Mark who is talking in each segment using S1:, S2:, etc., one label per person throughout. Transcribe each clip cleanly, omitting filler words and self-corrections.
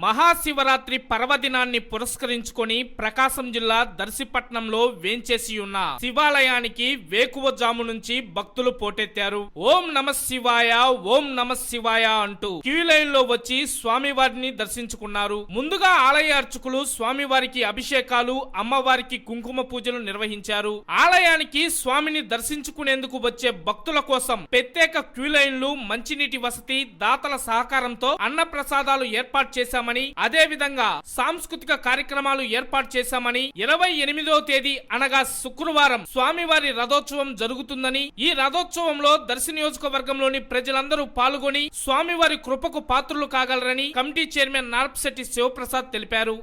S1: మహాశివరాత్రి పర్వదినాన్ని పురస్కరించుకొని ప్రకాశం జిల్లా దర్శిపట్నంలో వేంచేసి ఉన్న శివాలయానికి వేకువజాము నుంచి భక్తులు పోటెత్తారు. ఓం నమ శివాయ, ఓం నమ శివాయ అంటూ క్యూ లైన్ లో వచ్చి స్వామివారిని దర్శించుకున్నారు. ముందుగా ఆలయ అర్చకులు స్వామివారికి అభిషేకాలు, అమ్మవారికి కుంకుమ పూజలు నిర్వహించారు. ఆలయానికి స్వామిని దర్శించుకునేందుకు వచ్చే భక్తుల కోసం ప్రత్యేక క్యూ లైన్లు, మంచినీటి వసతి, దాతల సహకారంతో అన్న ప్రసాదాలు ఏర్పాటు చేశామని, అదే విధంగా సాంస్కృతిక కార్యక్రమాలు ఏర్పాటు చేశామని, 28వ తేదీ అనగా శుక్రవారం స్వామివారి రథోత్సవం జరుగుతుందని, ఈ రథోత్సవంలో దర్శి నియోజకవర్గంలోని ప్రజలందరూ పాల్గొని స్వామివారి కృపకు పాత్రులు కాగలరని కమిటీ చైర్మన్ నార్పశెట్టి శివప్రసాద్ తెలిపారు.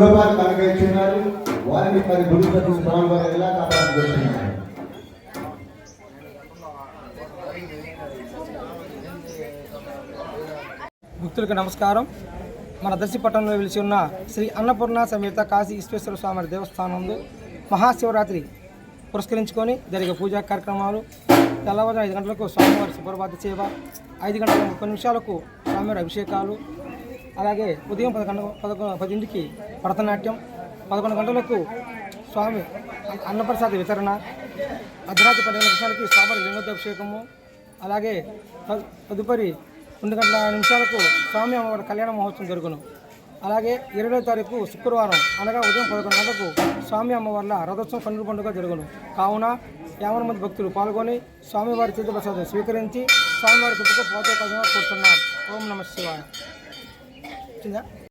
S2: రూపాయలు కనుక ఇచ్చినారు. వారిని 10 గురుపతి స్వామివారు ఎలా కాపాడుకుంటున్నారు.
S3: భక్తులకు నమస్కారం. మన దర్శిపట్నంలో వెలిసి ఉన్న శ్రీ అన్నపూర్ణ సమేత కాశీ విశ్వేశ్వర స్వామి దేవస్థానంలో మహాశివరాత్రి పురస్కరించుకొని జరిగే పూజా కార్యక్రమాలు తెల్లవారుజాము 5 గంటలకు స్వామివారి సుప్రభాత సేవ, 5 గంటల 30 నిమిషాలకు స్వామివారి అభిషేకాలు, అలాగే ఉదయం 10కి భరతనాట్యం, 11 గంటలకు స్వామి అన్నప్రసాద వితరణ, అర్ధరాత్రి 12 నిమిషాలకి స్వామివారి లింగోద్భిషేకము, అలాగే తదుపరి 2 గంటల నిమిషాలకు స్వామి అమ్మవారి కళ్యాణ మహోత్సవం జరుగును. అలాగే 20వ తారీఖు శుక్రవారం అనగా ఉదయం 11 గంటలకు స్వామి అమ్మవార్ల రథోత్సవం కన్నుల పండుగ జరుగును. కావున 50 మంది భక్తులు పాల్గొని స్వామివారి తీర్థప్రసాదం స్వీకరించి స్వామివారి కృపకు పాత్రలు కోరుతున్నాం. ఓం నమ శివాయ.